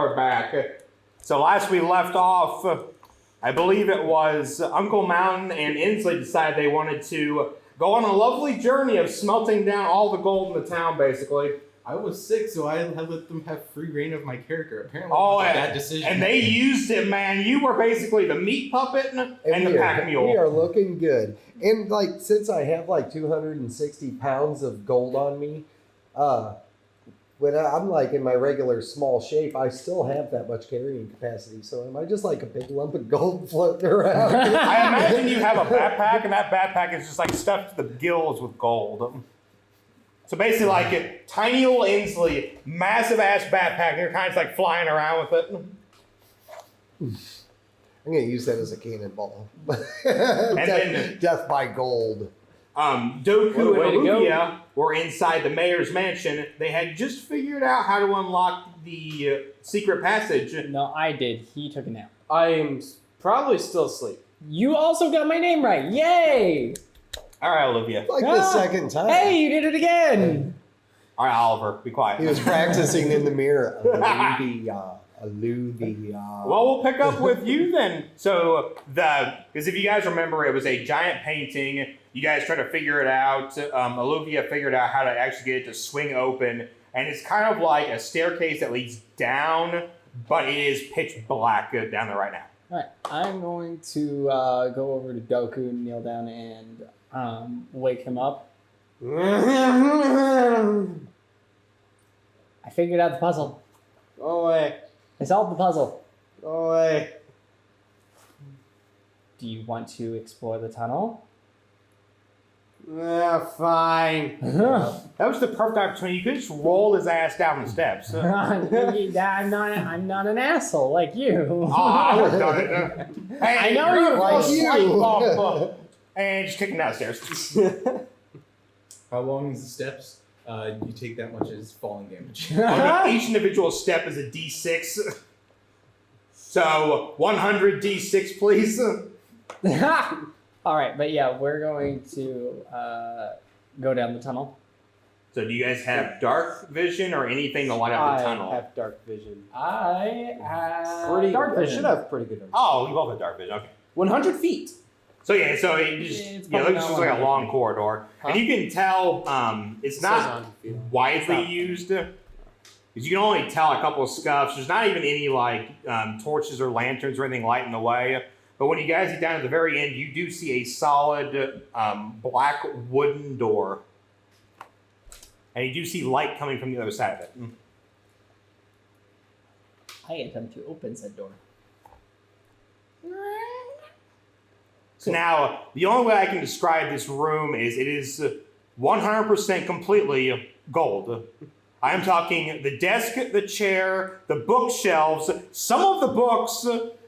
are back. So last we left off, I believe it was Uncle Mountain and Inslee decided they wanted to go on a lovely journey of smelting down all the gold in the town, basically. I was sick, so I let them have free reign of my character. Apparently, that decision. And they used it, man. You were basically the meat puppet and the pack mule. We are looking good. And like, since I have like 260 pounds of gold on me, when I'm like in my regular small shape, I still have that much carrying capacity. So am I just like a big lump of gold floating around? I imagine you have a backpack, and that backpack is just like stuffed to the gills with gold. So basically, like a tiny little Inslee, massive ass backpack, and you're kind of like flying around with it. I'm gonna use that as a cannonball. Then death by gold. Doku and Olivia were inside the mayor's mansion. They had just figured out how to unlock the secret passage. No, I did. He took a nap. I'm probably still asleep. You also got my name right. Yay! All right, Olivia. Like the second time. Hey, you did it again. All right, Oliver, be quiet. He was practicing in the mirror. Olivia. Well, we'll pick up with you then. So, because if you guys remember, it was a giant painting. You guys tried to figure it out. Olivia figured out how to actually get it to swing open. And it's kind of like a staircase that leads down, but it is pitch black down there right now. All right, I'm going to go over to Doku, kneel down, and wake him up. I figured out the puzzle. Go away. I solved the puzzle. Go away. Do you want to explore the tunnel? Fine. That was the perfect opportunity. You could just roll his ass down the steps. I'm not an asshole like you. Oh, I would have done it. Hey, I know you like like you. And just kick him downstairs. How long is the steps? You take that much as falling damage. Each individual step is a D6. So 100 D6, please. All right, but yeah, we're going to go down the tunnel. So do you guys have dark vision or anything to light up the tunnel? I have dark vision. I have Dark vision. I should have pretty good dark vision. Oh, you both have dark vision. Okay. 100 feet. So yeah, so it just looks just like a long corridor, and you can tell it's not widely used because you can only tell a couple of scuffs. There's not even any like torches or lanterns or anything lighting the way. But when you guys get down to the very end, you do see a solid black wooden door, and you do see light coming from the other side of it. I attempt to open said door. So now, the only way I can describe this room is it is 100% completely gold. I am talking the desk, the chair, the bookshelves, some of the books,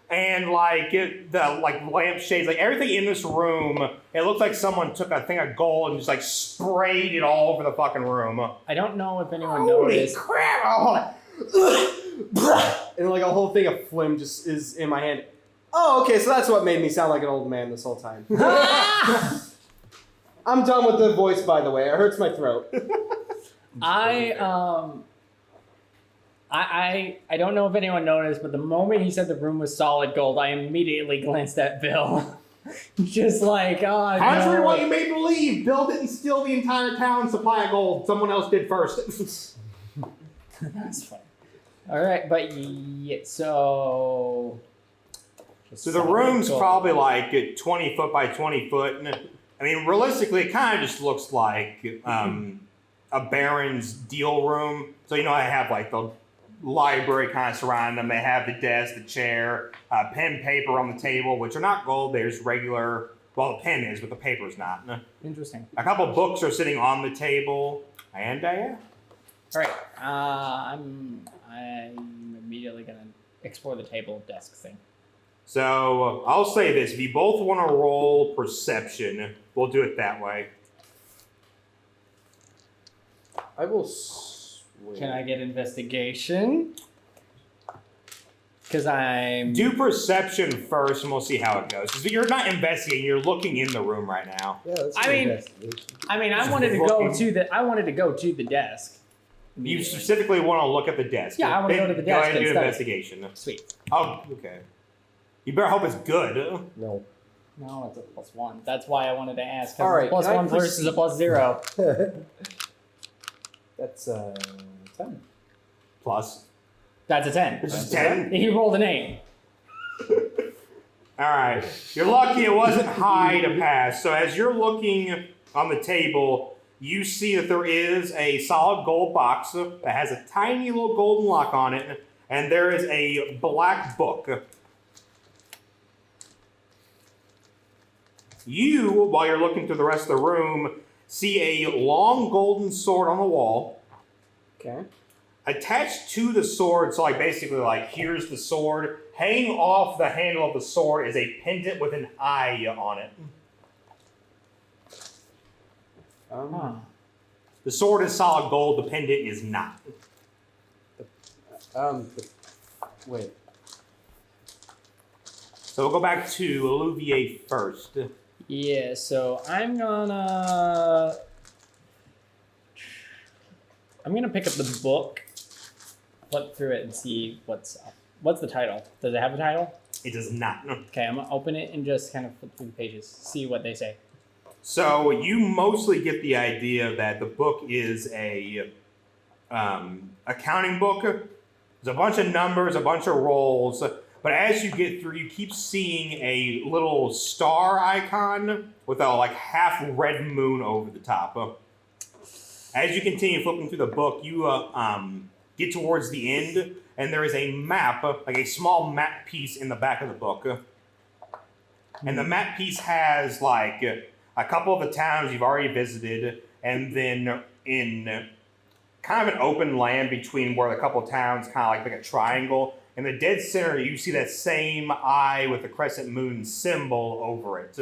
and the lampshades, like everything in this room. It looks like someone took a thing of gold and just like sprayed it all over the fucking room. I don't know if anyone noticed. Holy crap! And like a whole thing of phlegm just is in my hand. Oh, okay, so that's what made me sound like an old man this whole time. I'm done with the voice, by the way. It hurts my throat. I don't know if anyone noticed, but the moment he said the room was solid gold, I immediately glanced at Bill. Just like, oh, Contrary to no. what you may believe, Bill didn't steal the entire town's supply of gold. Someone else did first. That's fine. All right, but so the room's probably like 20 foot by 20 foot. And I mean, realistically, it kind of just looks like a baron's deal room. So, I have like the library kind of surrounding them. They have the desk, the chair, pen, paper on the table, which are not gold. There's regular, well, the pen is, but the paper's not. Interesting. A couple of books are sitting on the table. And, yeah. All right, I'm immediately going to explore the table desk thing. So, I'll say this. If you both want to roll perception, we'll do it that way. I will Can I get investigation? Because I'm... Do perception first, and we'll see how it goes. Because you're not investigating, you're looking in the room right now. Yeah, that's I wanted to go to the desk. You specifically want to look at the desk. Yeah, I want to go to the desk. Go ahead and and do an study. investigation. Sweet. Oh, okay. You better hope it's good. No. No, it's a +1. That's why I wanted to ask. All right, plus can I 1 versus a +0. That's 10. Plus. That's a 10. It's just 10. He rolled an 8. Alright. You're lucky it wasn't high to pass. So as you're looking on the table, you see that there is a solid gold box that has a tiny little golden lock on it, and there is a black book. You, while you're looking through the rest of the room, see a long golden sword on the wall. Okay. Attached to the sword, so like basically like here's the sword. Hanging off the handle of the sword is a pendant with an eye on it. The sword is solid gold, the pendant is not. Wait. So we'll go back to Olivier first. Yeah, so I'm gonna pick up the book, flip through it, and see what's up. What's the title? Does it have a title? It does not. Okay, I'm gonna open it and just kind of flip through the pages, see what they say. So you mostly get the idea that the book is a accounting book. There's a bunch of numbers, a bunch of rolls, but as you get through, you keep seeing a little star icon with a like half red moon over the top. As you continue flipping through the book, you get towards the end, and there is a map, like a small map piece in the back of the book. And the map piece has like a couple of the towns you've already visited, and then in kind of an open land between where a couple of towns kind of like a triangle. In the dead center, you see that same eye with the crescent moon symbol over it.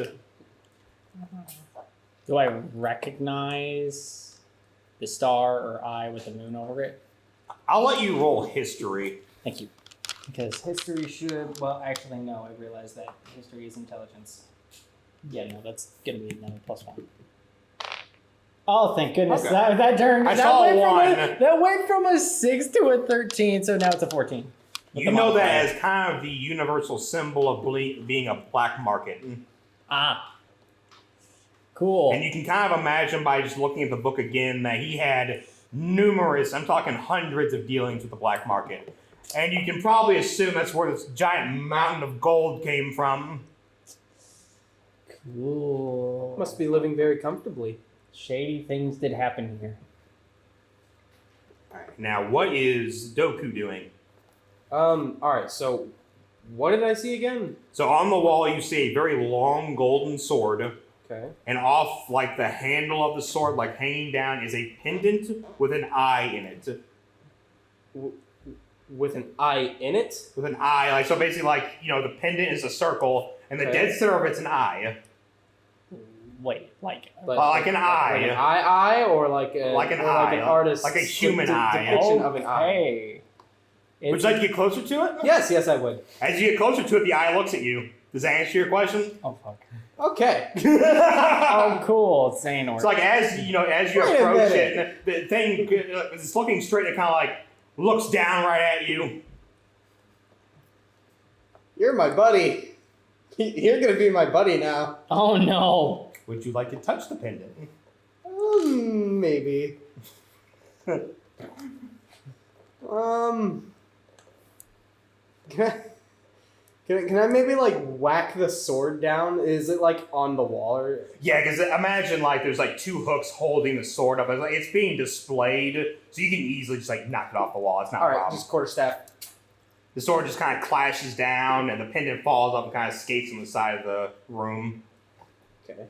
Do I recognize the star or eye with the moon over it? I'll let you roll history. Thank you. Because history should, well, actually, no, I realize that history is intelligence. Yeah, no, that's going to be another +1. Oh, thank goodness. Okay. That turned, I that saw went one. that went from a 6 to a 13, so now it's a 14. With You the know that modifier. as kind of the universal symbol of being a black market. Ah. Cool. And you can kind of imagine by just looking at the book again that he had numerous, I'm talking hundreds of dealings with the black market. And you can probably assume that's where this giant mountain of gold came from. Cool. Must be living very comfortably. Shady things did happen here. All right, now, what is Doku doing? Alright, so what did I see again? So on the wall, you see a very long golden sword. Okay. And off, like, the handle of the sword, like, hanging down, is a pendant with an eye in it. With an eye in it? With an eye, like, so basically, like, you know, the pendant is a circle, and the dead center of it's an eye. Wait, like Like an eye. Like an eye, or like a Like an or eye. like an artist's Like a human de- eye. depiction of an eye. Hey. Would you like to get closer to it? Yes, I would. As you get closer to it, the eye looks at you. Does that answer your question? Oh, fuck. Okay. Oh, cool. It's saying It's like as you know, as you Wait a approach minute. it, the thing is looking straight. It kind of like looks down right at you. You're my buddy. You're gonna be my buddy now. Oh, no. Would you like to touch the pendant? Maybe. Can I maybe like whack the sword down? Is it like on the wall or? Yeah, because imagine like there's like two hooks holding the sword up. It's being displayed, so you can easily just like knock it off the wall. It's not All a right, problem. just quarterstaff. The sword just kind of clashes down, and the pendant falls up and kind of skates on the side of the room. Okay.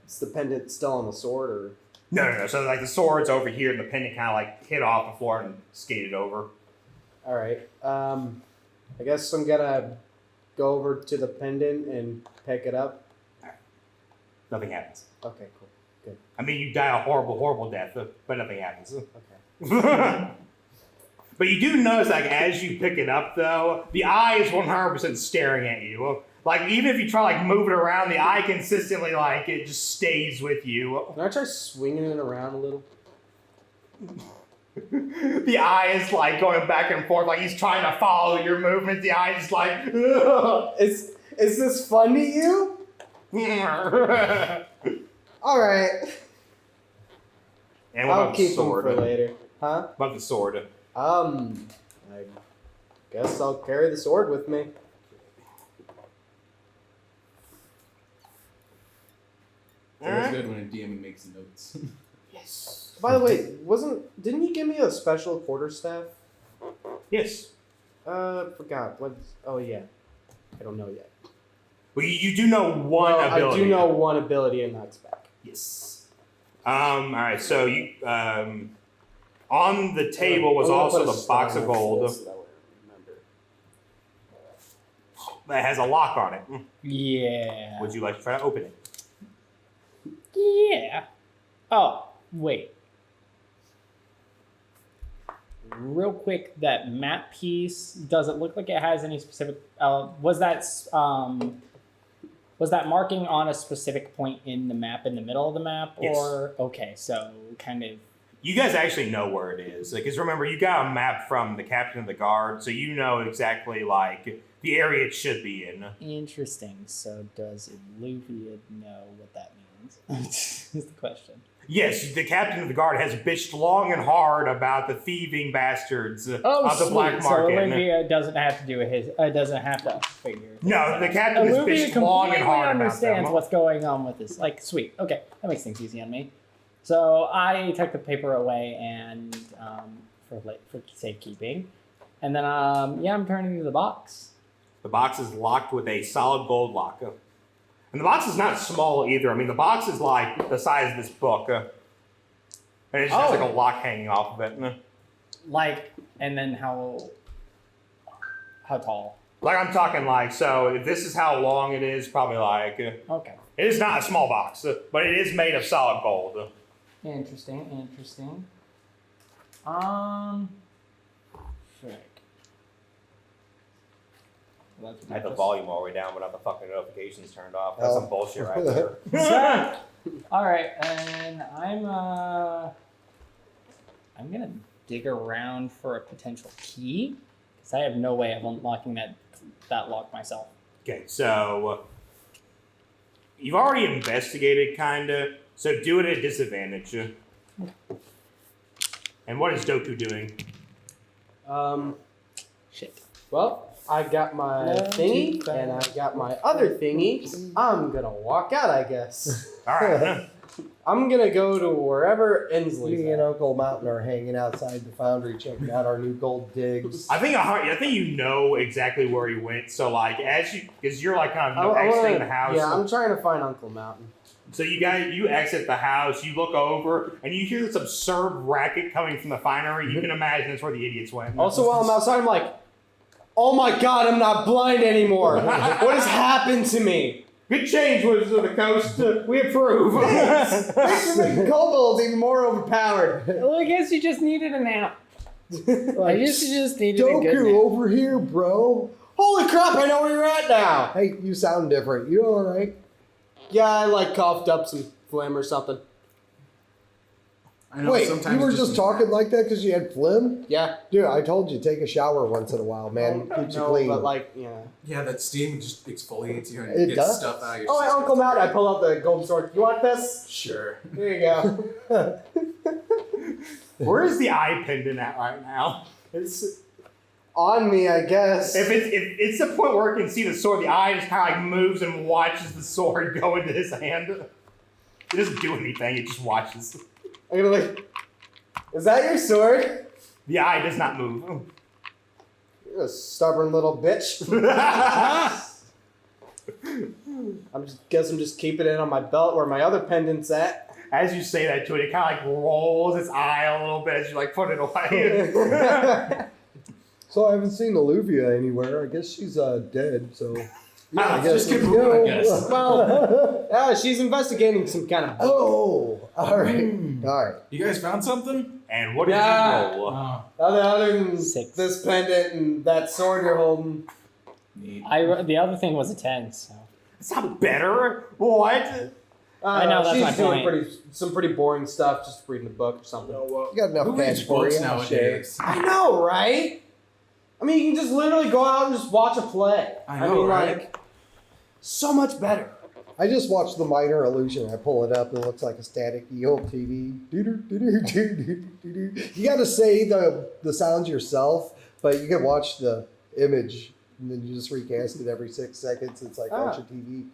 Is the pendant still on the sword or? No. So like the sword's over here, and the pendant kind of like hit off the floor and skated over. All right. I guess I'm gonna go over to the pendant and pick it up. Nothing happens. Okay, cool. Good. I mean, you die a horrible, horrible death, but nothing happens. Okay. But you do notice, like, as you pick it up, though, the eye is 100% staring at you. Like, even if you try, like, move it around, the eye consistently, like, it just stays with you. Can I try swinging it around a little? The eye is like going back and forth, like he's trying to follow your movement. The eye is like, ugh. Is this fun to you? All right. And what I'll about keep the them sword? for later. Huh? What about the sword? I guess I'll carry the sword with me. It's always good when a DM makes notes. Yes. By the way, didn't you give me a special quarterstaff? Yes. Forgot. Oh yeah. I don't know yet. Well, you do know one ability. I do know one ability in that spec. Yes. All right. So you on the table was I'm gonna also put a the box star of next to gold this so that way I remember. that has a lock on it. Yeah. Would you like to try to open it? Yeah. Oh, wait. Real quick, that map piece, does it look like it has any specific, was that marking on a specific point in the map, in the middle of the map? Yes. Or, okay, so kind of. You guys actually know where it is. Because remember, you got a map from the captain of the guard, so you know exactly, like, the area it should be in. Interesting. So does Illuvia know what that means? Is the question. Yes, the captain of the guard has bitched long and hard about the thieving bastards of the black So market. Olivia doesn't have to do doesn't have to figure. No, the captain has Olivia bitched long and hard about understands them. what's going on with this. Like, sweet. Okay, that makes things easy on me. So I took the paper away and for safekeeping, and then I'm turning to the box. The box is locked with a solid gold lock. And the box is not small either. I mean, the box is like the size of this book. And it just has like a lock hanging off of it. Like, and then how tall? Like I'm talking like, so if this is how long it is, probably like, Okay. it is not a small box, but it is made of solid gold. Interesting. Frick. I had the volume all the way down without the fucking notifications turned off. That's some bullshit right there. All right, and I'm gonna dig around for a potential key because I have no way of unlocking that lock myself. Okay, so you've already investigated, kinda. So do it at disadvantage. And what is Doku doing? Shit. Well, I got my thingy and I got my other thingy. I'm gonna walk out, I guess. All right. I'm gonna go to wherever Inslee's Me and at. Uncle Mountain are hanging outside the foundry checking out our new gold digs. I think you know exactly where he went. So like because you're like kind of I exiting wanna- the house. Yeah, I'm trying to find Uncle Mountain. So you exit the house, you look over, and you hear this absurd racket coming from the finery. You can imagine that's where the idiots went. Also, while I'm outside, I'm like, oh my god, I'm not blind anymore. What has happened to me? Good change, Wizards of the Coast. We approve. Thanks for making kobolds even more overpowered. Well, I guess you just needed a nap. I guess you just needed a good Doku, nap. over here, bro. Holy crap, I know where you're at now. Hey, you sound different. You all right? Yeah, I like coughed up some phlegm or something. I know Wait, sometimes you were it just talking like that because you had phlegm? Yeah. Dude, I told you, take a shower once in a while, man. Keeps you No, clean. but like, yeah. Yeah, that steam just exfoliates you and It gets does. stuff out of your Oh, system. Uncle Matt, I pull out the golden sword. You want this? Sure. Here you go. Where is the eye pendant at right now? It's On me, I guess. if it's the point where it can see the sword, the eye just kind of like moves and watches the sword go into his hand. It doesn't do anything; it just watches. I'm gonna like, is that your sword? The eye does not move. You're a stubborn little bitch. I'm just keeping it on my belt where my other pendant's at. As you say that to it, it kind of like rolls its eye a little bit as you like put it away. So I haven't seen Illuvia anywhere. I guess she's dead, so... Ah, I guess just keep moving, I guess. Well, she's investigating some kind of. Oh! Alright. Alright. You guys found something? And what did Yeah. you roll? Oh, Other than 6. this pendant and that sword you're holding. neat. The other thing was a 10, so. It's not better. What? I know, that's she's my doing point. some pretty boring stuff, just reading a book or something. You got enough Who cash reads for books you. I'll share. nowadays? I know, right? I mean, you can just literally go out and just watch a play. I know, mean, right? like, so much better. I just watched The Minor Illusion. I pull it up and it looks like a static old TV. You got to say the sounds yourself, but you can watch the image and then you just recast it every 6 seconds. It's like watching TV.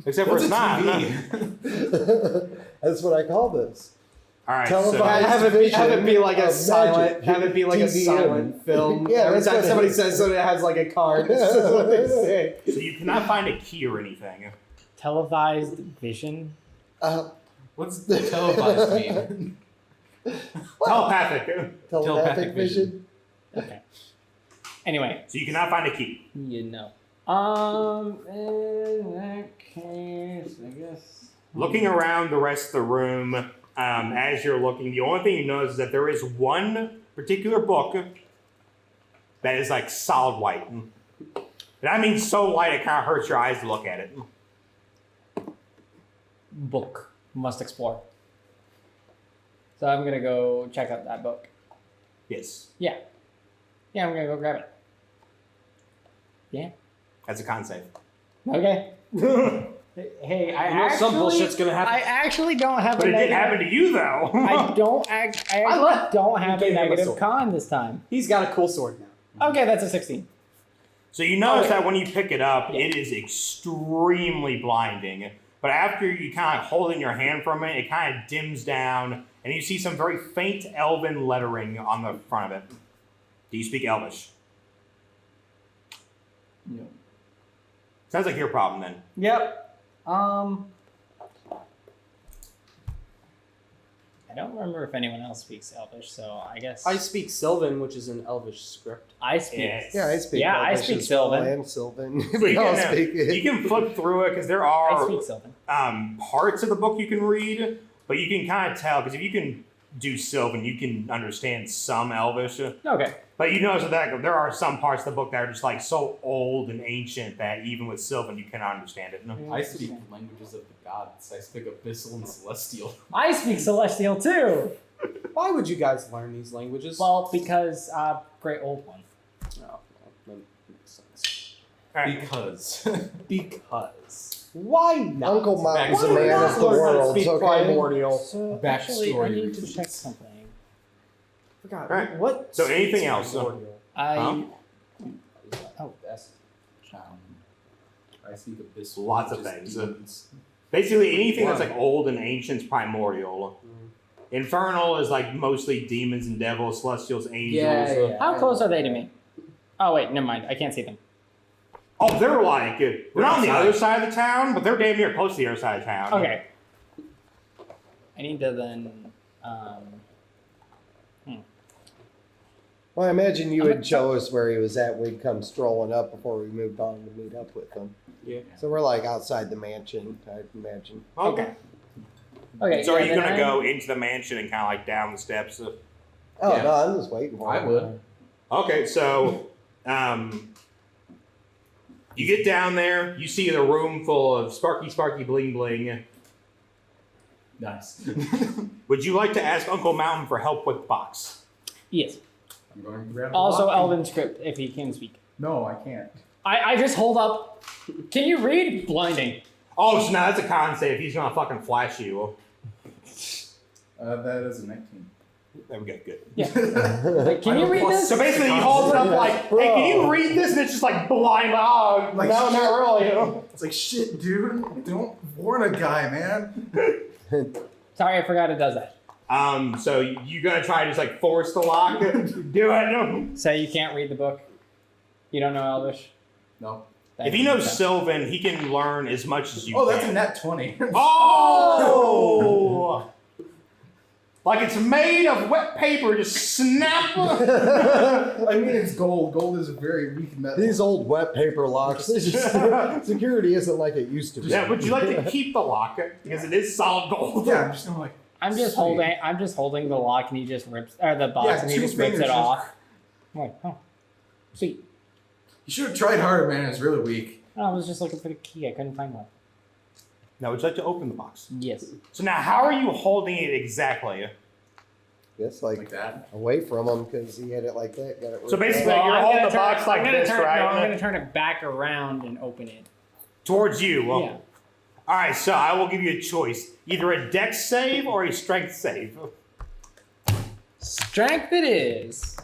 Except for What's it's a not. TV? That's what I call this. All right. Televised Have it be like a of silent. magic. Have it be like a TVM. silent film. Yeah, Every that's time what it somebody is. says something, it has like a card. This is what they say. So you cannot find a key or anything. Televised vision. What's the televised mean? Telepathic. Telepathic vision. Okay. Anyway, So you cannot find a key. you know. In that case, I guess. Looking around the rest of the room, as you're looking, the only thing you notice is that there is one particular book that is like solid white. And I mean so white it kind of hurts your eyes to look at it. Book. Must explore. So I'm gonna go check out that book. Yes, Yeah, I'm gonna go grab it. Yeah. that's a con save. Okay. Hey, I You know, actually, some bullshit's gonna happen. I actually don't have But a it did negative. happen to you though. I don't act. I I let- actually don't have you a gave him a negative sword. con this time. He's got a cool sword now. Okay, that's a 16. So you notice Okay. that when you pick it up, Yeah. it is extremely blinding. But after you kind of hold it in your hand for a minute, it kind of dims down, and you see some very faint elven lettering on the front of it. Do you speak Elvish? No. Sounds like your problem then. Yep. I don't remember if anyone else speaks Elvish, so I guess I speak Sylvan, which is an Elvish script. I speak. Yes. Yeah, I speak. Yeah, I Elvish speak as well, Sylvan. and Sylvan. So We you all can, speak it. you can flip through it because there I are speak Sylvan. parts of the book you can read, but you can kind of tell because if you can do Sylvan, you can understand some Elvish. Okay. But you notice that there are some parts of the book that are just like so old and ancient that even with Sylvan, you cannot understand it. No. I speak languages of the gods. I speak Abyssal and Celestial. I speak Celestial too. Why would you guys learn these languages? Well, because great old one. No, that makes sense. All right. Because. Because. Why not? Uncle Mom is Why a man not of the learn how to world. speak Okay. primordial? So Backstory actually, I need to reasons. check something. Forgot. Alright. What? So anything else? Primordial? Huh? Oh, That's. I speak Abyssal. Lots of which is things. demons. Basically, anything that's Why? like old and ancient is primordial. Infernal is like mostly demons and devils, celestials, angels. Yeah. how close are they to me? Oh wait, never mind. I can't see them. Oh, they're like they're not on the outside. other side of the town, but they're damn near close to the other side of town. Okay. I need to then. Well, I imagine you I'm would show us where he was at. We'd come strolling up before we moved on to meet up with him. Yeah. So we're like outside the mansion, I'd imagine. Okay. Okay. So are you then gonna I- go into the mansion and kind of like down the steps? Oh Yeah. no, I'm just waiting for I him. would. Okay, so you get down there, you see the room full of sparky bling bling. Nice. Would you like to ask Uncle Mountain for help with the box? Yes. I'm going to grab the Also, lock and- Elven script if he can speak. No, I can't. I just hold up. Can you read? Blinding. Oh, so now that's a con save. He's gonna fucking flash you. That is a 19. There we go, good. Yeah. Like, can you read this? So basically, he holds it up like, "Hey, can you read this?" And it's just like blind. Oh, Like, no, not really. It's like, shit, dude. Don't warn a guy, man. Sorry, I forgot it does that. So you gonna try to just like force the lock? Do it. So you can't read the book. You don't know Elvish. No. If he knows Sylvan, he can learn as much as you. Oh, that's a can. net 20. Oh! Like it's made of wet paper, just snap. I mean, it's gold. Gold is a very weak metal. These old wet paper locks. This is- security isn't like it used to be. Yeah, would you like to keep the lock because it is solid gold? Yeah, I'm just gonna like. I'm just Sweet. holding the lock and he just rips or the box Yeah, and he two just rips fingers it just- off. I'm like, oh, sweet. You should have tried harder, man. It was really weak. Oh, I was just looking for the key. I couldn't find one. Now, would you like to open the box? Yes. So now, how are you holding it exactly? Yes, Like like that. away from him because he had it like that. Got it So ripped basically, out. you're I'm holding gonna the box like this, right? No, I'm gonna turn it back around and open it. Towards you. Well, Yeah. All right, so I will give you a choice: either a dex save or a strength save. Strength it is.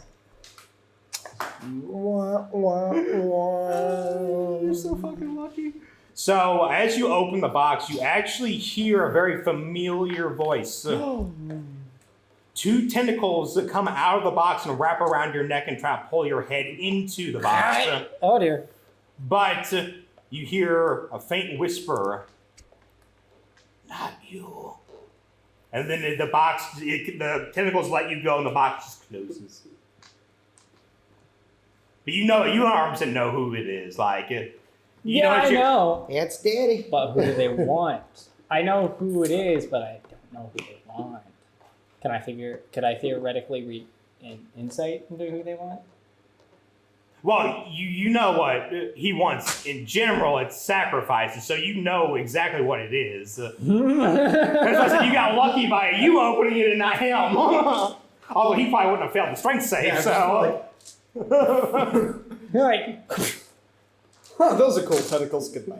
Wah, wah, wah. You're so fucking lucky. So as you open the box, you actually hear a very familiar voice. Two tentacles that come out of the box and wrap around your neck and try to pull your head into the box. Oh dear. But you hear a faint whisper, "Not you." And then the box, the tentacles let you go and the box just closes. But you 100% know who it is. Like, I know. It's Daddy. But who do they want? I know who it is, but I don't know who they want. Could I theoretically read an insight into who they want? Well, you know what he wants in general. It's sacrifices, so you know exactly what it is. That's why I said you got lucky by you opening it and not him. Although he probably wouldn't have failed the strength save. Yeah, so You're like, Those are cool tentacles. Goodbye.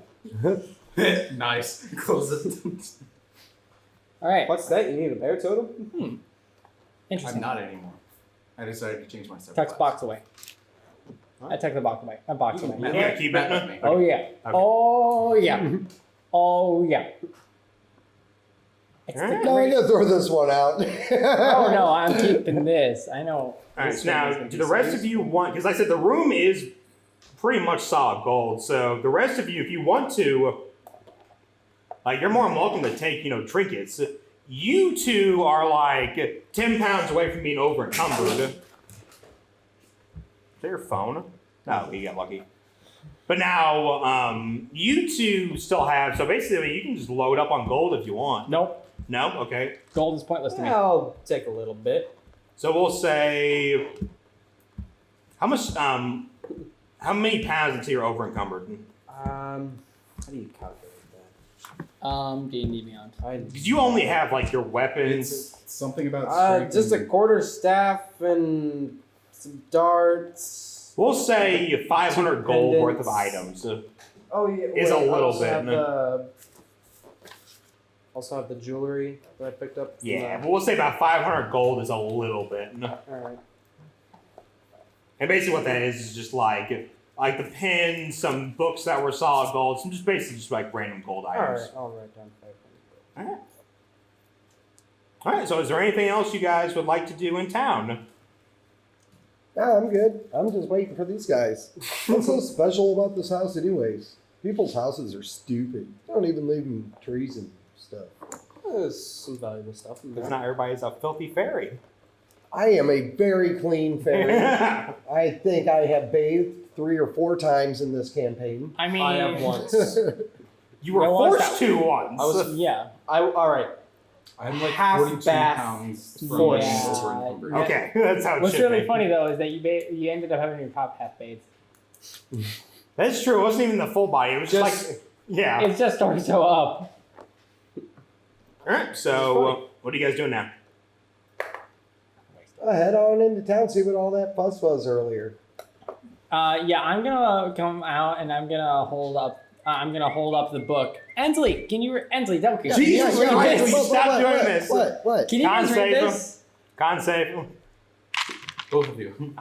Nice. Close it. all right. What's that? You need a bear totem? I'm Interesting. not anymore. I decided to change my stuff. Tuck's box away. I tuck the box away. I box away. You gonna keep it? with me. Oh yeah. Oh yeah. Oh yeah. It's the No, I'm gonna throw this one out. Oh no, I'm keeping this. I know. all right. this So now, one is gonna do be the rest safe. of you want? Because like I said the room is pretty much solid gold. So the rest of you, if you want to, like, you're more than welcome to take trinkets. You two are like 10 pounds away from being over encumbered. Is that your phone? No, you got lucky. But now, you two still have, so basically you can just load up on gold if you want. Nope. No? Okay. Gold is pointless to me. I'll take a little bit. So we'll say, how many pounds until you're over encumbered? How do you calculate D&D Beyond. that? Because you only have like your weapons. It's something about strength. Just a and- quarter staff and some darts. We'll say 500 gold worth of Pendants. items. Oh yeah, It's a wait, I little also bit, have no? also have the jewelry that I picked up. from Yeah, the- but we'll say about 500 gold is a little bit. All right. And basically what that is just like the pen, some books that were solid gold, some just basically just like random gold All items. right. I'll write down 500. All right, so is there anything else you guys would like to do in town? No, I'm good. I'm just waiting for these guys. What's so special about this house anyways? People's houses are stupid. They don't even leave them trees and stuff. There's some valuable stuff in Because there. not everybody's a filthy fairy. I am a very clean fairy. I think I have bathed 3 or 4 times in this campaign. I mean, I have once. You were There was forced that- to once. I was- yeah. All right. I'm like half 42 bath pounds from force. being over encumbered. Okay, that's how it What's should really be. funny though is that you ended up having your top half bathed. That's true. It wasn't even the full body. It was Just- like, yeah. It's just torso up. All right, so what are you guys doing now? I head on into town, see what all that fuss was earlier. Yeah, I'm gonna come out and I'm gonna hold up. I'm gonna hold up the book. Ensley, can you? Ensley, don't you? Jesus Can you Christ, read will you this? stop doing this? What? Can you Con just read save this? Con save. Both of you.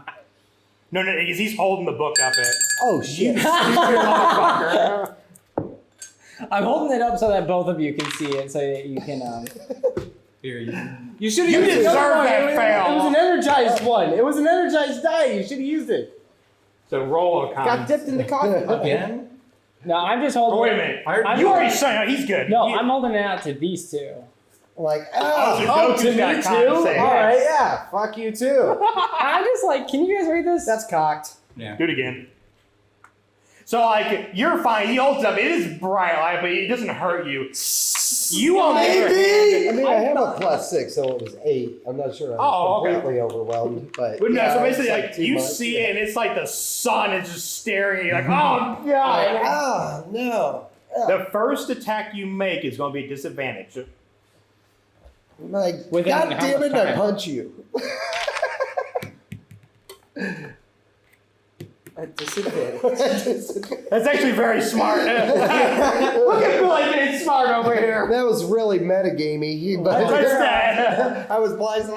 No, because he's holding the book up it. Oh, shit. Motherfucker. I'm holding it up so that both of you can see it, so that you can. Here, you. You should have You used the deserve other one. that fail. It was an energized one. It was an energized die. You should have used it. So roll a con. Got dipped in the coffee. Again? No, I'm just holding. Oh, wait a minute. I'm You already said he's good. No, You- I'm holding it out to these two. Like, Oh, so oh, Goku's got a con save. All right, yeah. Fuck you too. I'm just like, can you guys read this? That's cocked. Yeah. Do it again. So, like, you're fine. He holds up. It is bright light, but it doesn't hurt you. You on the other I hand. mean, I have a +6, so it was 8. I'm not sure I'm Oh, okay. completely overwhelmed, but But no, yeah, so it's basically, like, too you much. see it, and it's like the sun is just staring at you, like, oh, Like, God. ah, no. The first attack you make is going to be a disadvantage. Like, Within God how damn much it, I time? punch you. At disadvantage. That's actually very smart. Look at Billy being smart over here. That was really metagamey. What's that? I was blind.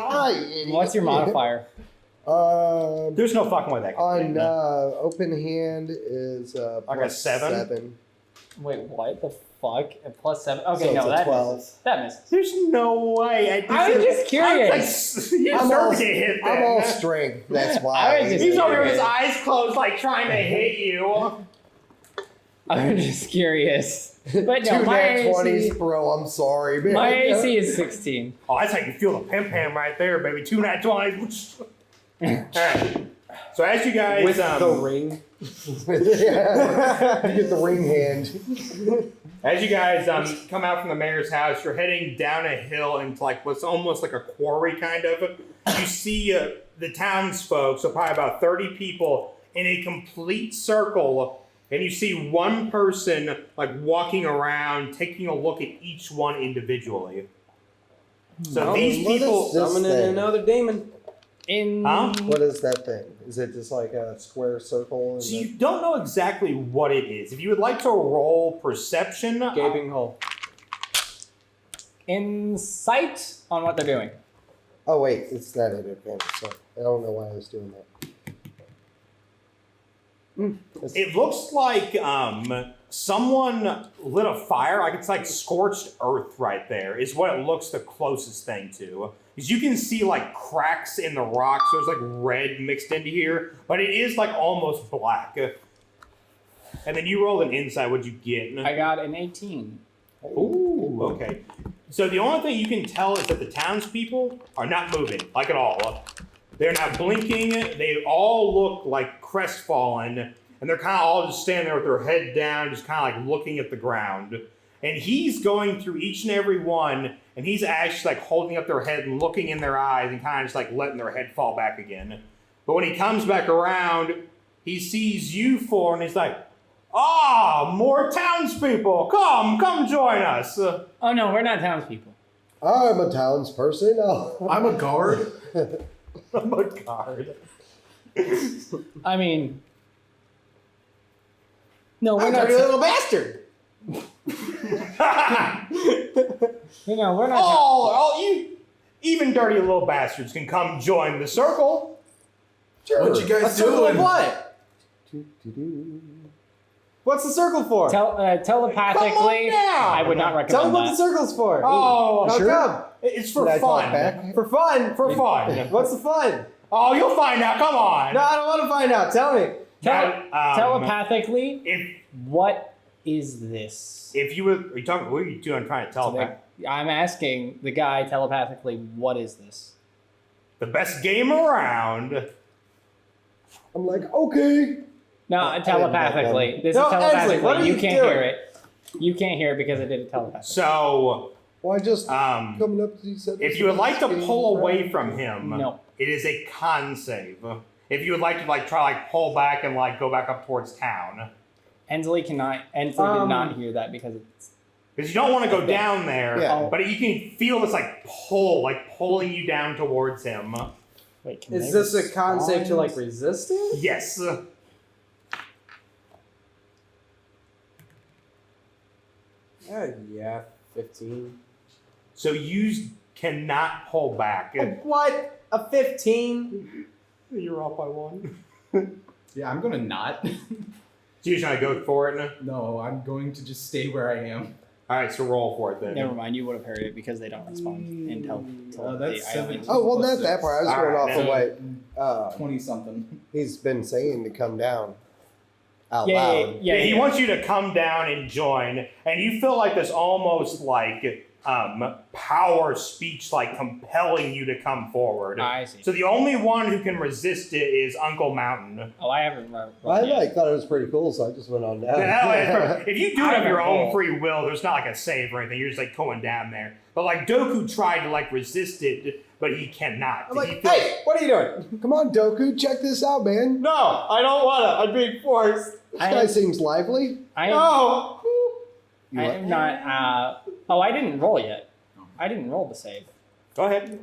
What's your modifier? There's no fucking way that can On open hand is Like a 7? Wait, what the fuck? A +7? Okay, So no, it's a that 12. misses. That misses. There's no way. I was just curious. You I'm deserve all, to get hit I'm all then. strength. That's I why. was just- He's over here with his eyes closed, like trying to hit you. I'm just curious. But no, Two my nat AC, 20s, bro. I'm sorry, man. my AC is 16. Oh, that's how you feel the pimp hand right there, baby. 2 nat 20s. Alright. So as you guys With the ring. Yeah. You get the ring hand. as you guys come out from the mayor's house, you're heading down a hill into like what's almost like a quarry kind of. You see the townsfolk, so probably about 30 people in a complete circle, and you see one person like walking around, taking a look at each one individually. So these what people is this Summoning thing? another demon. Huh? What is that thing? Is it just like a square circle? And So you don't know exactly what it is. If you would like to roll perception, Gaping hole. Insight on what they're doing. Oh wait, it's not an advantage. So I don't know why I was doing that. it looks like someone lit a fire. Like it's like scorched earth right there is what it looks the closest thing to. Because you can see like cracks in the rock, so there's like red mixed into here, but it is like almost black. And then you rolled an insight. What'd you get? I got an 18. Ooh, okay. So the only thing you can tell is that the townspeople are not moving, like at all. They're not blinking. They all look like crestfallen, and they're kind of all just standing there with their head down, just kind of like looking at the ground. And he's going through each and every one, and he's actually like holding up their head and looking in their eyes and kind of just like letting their head fall back again. But when he comes back around, he sees you four, and he's like, "Ah, more townspeople! Come join us." Oh no, we're not townspeople. I'm a townsperson. Oh. I'm a guard. I'm a guard. I mean, no, we're I'm not. a little bastard. You know, we're not. Oh, you even dirty little bastards can come join the circle. Sure. What you guys A circle of doing? what? What's the circle for? Telepathically, Come on down. I would not Tell recommend me what the that. circ's for. Oh, How sure. come? it's for Can I talk fun. back? For fun. For fun. What's the fun? Oh, you'll find out. Come on. No, I don't want to find out. Tell me. Telepathically, If what is this? if you would, are you talking? What are you doing? Trying to telepath? I'm asking the guy telepathically, what is this? The best game around. I'm like, okay. No, telepathically. This No, is telepathically. Ensley, what are you you can't doing? hear it. You can't hear it because I did it telepathically. So, Well, I just coming up to you said. if you would like to pull away from him, No. it is a con save. If you would like to like try like pull back and like go back up towards town, Ensley did not hear that because it's because you don't want to go down there, Yeah. but you can feel this like pulling you down towards him. wait. Can Is they this a con save to like respond? resist it? Yes. Yeah, 15. So you cannot pull back. What? A 15? You're off by 1. Yeah, I'm gonna not. So you're trying to go for it? No, I'm going to just stay where I am. All right, so roll for it then. Never mind. You would have heard it because they don't respond until That's the 17. Oh well, not that part. I was All going right, off of then. what 20 something. he's been saying to come down out Yeah, loud. yeah, He wants you to come down and join, and you feel like this almost like power speech, like compelling you to come forward. I see. So the only one who can resist it is Uncle Mountain. Oh, I haven't. I like thought it was pretty cool, so I just went on down. If you do I it of your haven't own rolled. free will, there's not like a save or anything. You're just like going down there. But like Doku tried to like resist it, but he cannot. I'm like, He feels- hey, what are you doing? Come on, Doku, check this out, man. No, I don't want to. I'm being forced. This guy seems lively. I am, No. I'm not. I didn't roll yet. I didn't roll the save. Go ahead.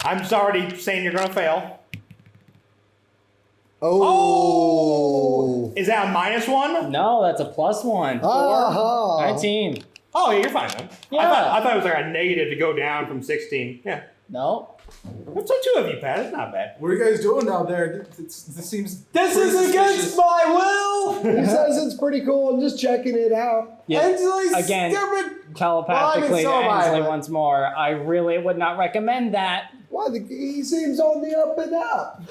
I'm just already saying you're gonna fail. Oh. Is that a -1? No, that's a +1. Uh-huh. 19. Oh, yeah, you're fine then. Yeah. I thought it was like a negative to go down from 16. Yeah. No. So 2 of you, Pat. It's not bad. What are you guys doing out there? This seems. This pretty is suspicious. against my will. He says it's pretty cool. I'm just checking it out. Yeah. Angela, Again. stupid. Telepathically, so am I, Ainsley but- once more. I really would not recommend that. Why? He seems on the up and up.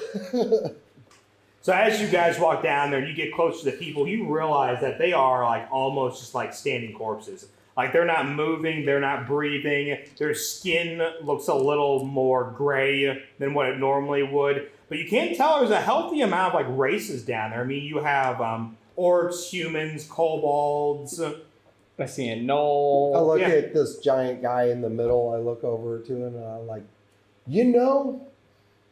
So as you guys walk down there, you get close to the people, you realize that they are like almost just like standing corpses. Like they're not moving, they're not breathing. Their skin looks a little more gray than what it normally would. But you can't tell there's a healthy amount of like races down there. I mean, you have orcs, humans, kobolds. I see a knoll. I look Yeah. at this giant guy in the middle. I look over to him and I'm like, you know,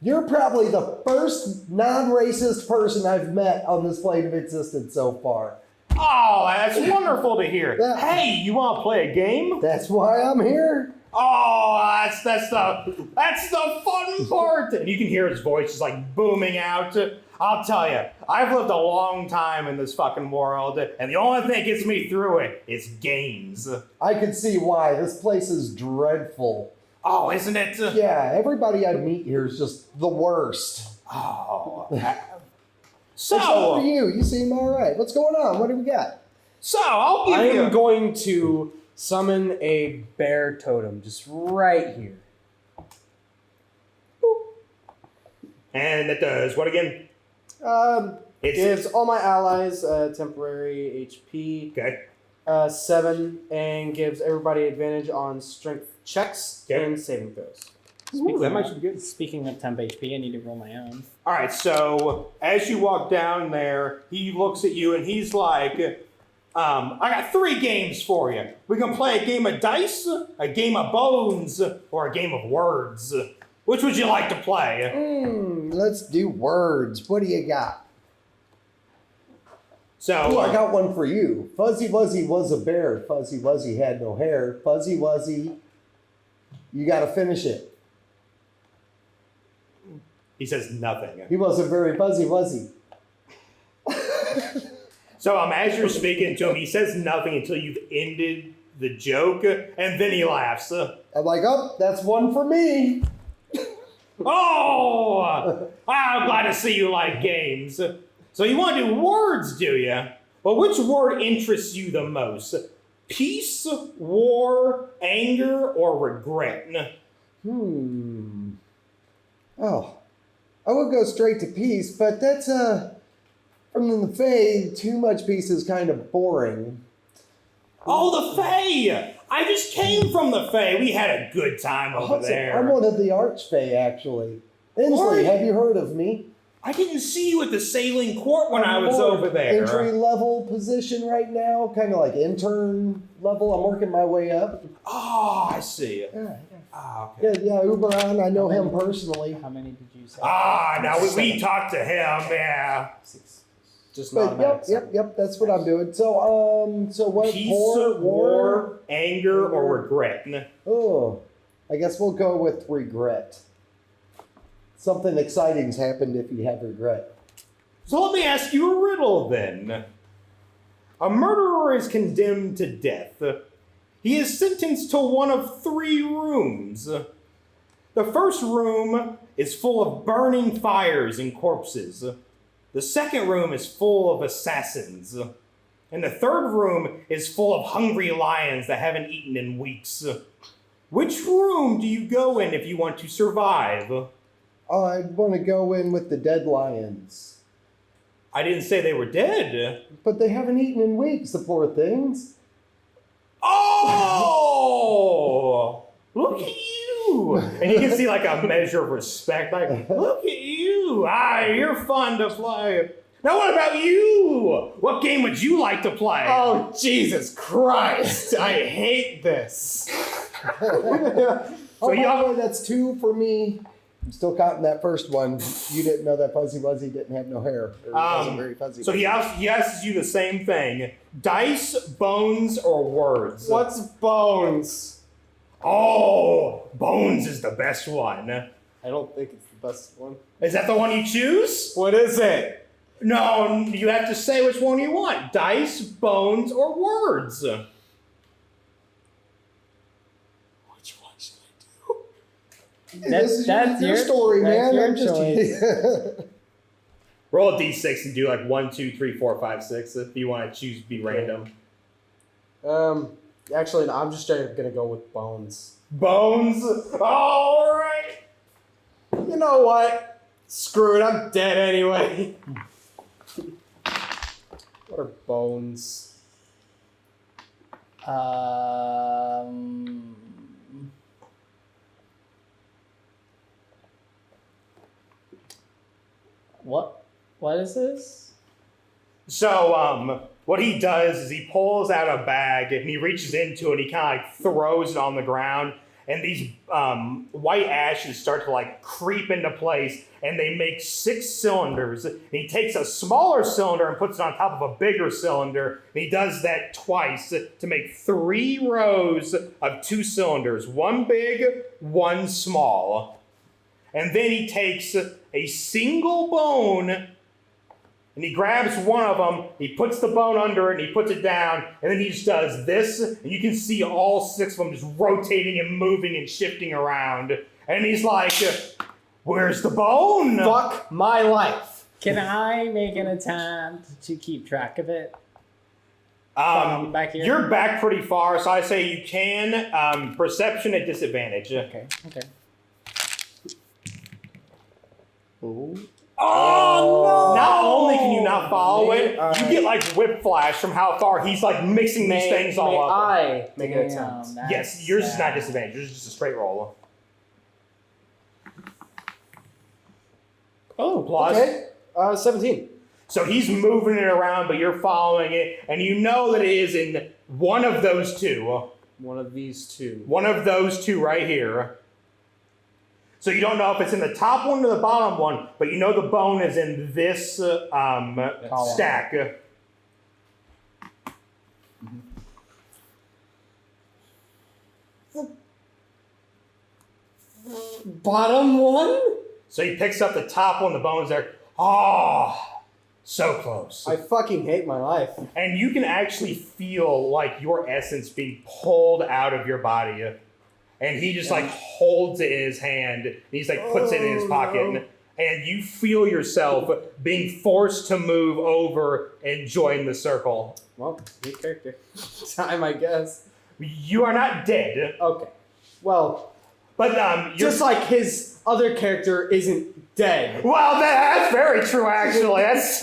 you're probably the first non-racist person I've met on this plane of existence so far. Oh, that's wonderful to hear. Yeah. Hey, you want to play a game? That's why I'm here. Oh, that's the fun part. And you can hear his voice just like booming out. I'll tell you, I've lived a long time in this fucking world, and the only thing that gets me through it is games. I can see why. This place is dreadful. Oh, isn't it? Yeah, everybody I meet here is just the worst. Oh. Except So, for you. You seem all right. What's going on? What do we got? I'll give I you. am going to summon a bear totem just right here. And it does what again? It's Gives all my allies temporary HP okay. 7 and gives everybody advantage on strength checks Okay. and saving throws. Ooh, that might be good. Speaking of temp HP, I need to roll my own. All right, so as you walk down there, he looks at you and he's like, I got 3 games for you. We can play a game of dice, a game of bones, or a game of words. Which would you like to play? Let's do words. What do you got? So, Oh, I got one for you. Fuzzy Wuzzy was a bear. Fuzzy Wuzzy had no hair. Fuzzy Wuzzy, you got to finish it. he says nothing. He wasn't very fuzzy, was he? So as you're speaking to him, he says nothing until you've ended the joke, and then he laughs. I'm like, oh, that's one for me. Oh, I'm glad to see you like games. So you want to do words, do you? Well, which word interests you the most? Peace, war, anger, or regret? Oh, I would go straight to peace, but that's from the Fae. Too much peace is kind of boring. Oh, the Fae! I just came from the Fae. We had a good time over there. I'm one of the Archfey, actually. Inslee, What? have you heard of me? I didn't see you at the sailing court when I was More over there. Entry level position right now, kind of like intern level. I'm working my way up. Oh, I see. Yeah, Oh, okay. yeah, Uberon. I know him personally. How many did you say? Ah, now we talked to him, yeah. 6. Just But not yep. That's what I'm doing. So what? Peace, War? war, anger, or regret? Oh, I guess we'll go with regret. Something exciting's happened if you have regret. So let me ask you a riddle then. A murderer is condemned to death. He is sentenced to one of 3 rooms. The first room is full of burning fires and corpses. The second room is full of assassins. And the third room is full of hungry lions that haven't eaten in weeks. Which room do you go in if you want to survive? I'd want to go in with the dead lions. I didn't say they were dead. But they haven't eaten in weeks, the poor things. Oh! Look at you! And you can see like a measure of respect. Like, look at you! You're fun to play. Now what about you? What game would you like to play? Oh, Jesus Christ. I hate this. Oh, by the way, that's 2 for me. I'm still caught in that first one. You didn't know that Fuzzy Wuzzy didn't have no hair. Or wasn't very fuzzy. So he asks you the same thing. Dice, bones, or words? What's bones? Oh, bones is the best one. I don't think it's the best one. Is that the one you choose? What is it? No, you have to say which one you want. Dice, bones, or words. Which one should I do? This is your story, that's man. your I'm just choice. Roll a d6 and do like 1, 2, 3, 4, 5, 6 if you want to choose be random. Actually, no, I'm just gonna go with bones. Bones? All right. You know what? Screw it, I'm dead anyway. What are bones? What is this? So, what he does is he pulls out a bag and he reaches into it and he kind of like throws it on the ground, and these white ashes start to like creep into place, and they make 6 cylinders. And he takes a smaller cylinder and puts it on top of a bigger cylinder, and he does that twice to make 3 rows of 2 cylinders, 1 big, 1 small. And then he takes a single bone and he grabs one of them, he puts the bone under it, and he puts it down, and then he just does this, and you can see all 6 of them just rotating and moving and shifting around. And he's like, where's the bone? Fuck my life. Can I make an attempt to keep track of it? Back here? You're back pretty far, so I say you can. Perception at disadvantage. Okay. Ooh. Oh, no! Not only can you not follow it, Alright. you get like whiplash from how far he's like mixing these things all up. I make an attempt. Yes, yours is not disadvantage. Yours is just a straight roll. Oh, Plus. okay. 17. So he's moving it around, but you're following it, and you know that it is in one of those 2. One of these 2. One of those 2 right here. So you don't know if it's in the top one or the bottom one, but you know the bone is in this stack. Bottom one? So he picks up the top one, the bone's there. Oh, so close. I fucking hate my life. And you can actually feel like your essence being pulled out of your body. And he just like holds it in his hand. And he's like puts it in his pocket. And you feel yourself being forced to move over and join the circle. Well, new character. Time, I guess. You are not dead. Okay. Well, But you're just like his other character isn't dead. well, that's very true. Actually, that's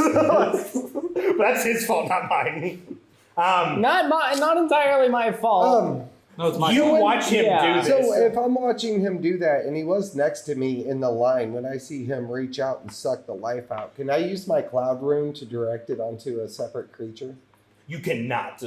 his fault, not mine. Not entirely my fault. No, it's my You fault. watch him Yeah. do So this. if I'm watching him do that and he was next to me in the line, when I see him reach out and suck the life out, can I use my cloud rune to direct it onto a separate creature? You cannot.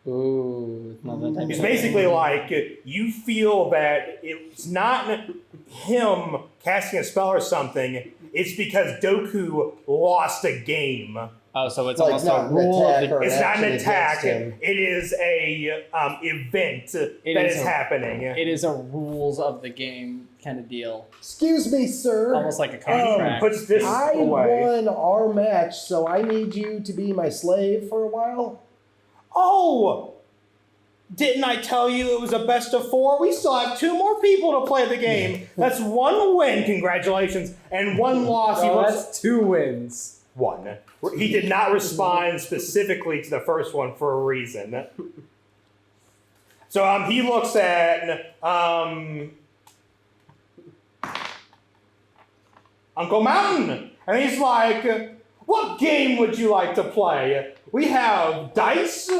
Ooh, it's not that type It's of basically thing. like you feel that it's not him casting a spell or something. It's because Doku lost a game. Oh, so it's Like almost not a an rule of attack the or It's not an action attack. against him. It is a event that is is a- happening. It is a rules of the game kind of deal. Excuse me, sir. Almost like a He contract. puts this I away. won our match, so I need you to be my slave for a while. Oh! Didn't I tell you it was a best of 4? We still have 2 more people to play the game. That's 1 win, congratulations, and 1 loss. He Oh, was that's 2 wins. 1. He did not respond specifically to the first one for a reason. So he looks at Uncle Mountain, and he's like, what game would you like to play? We have dice,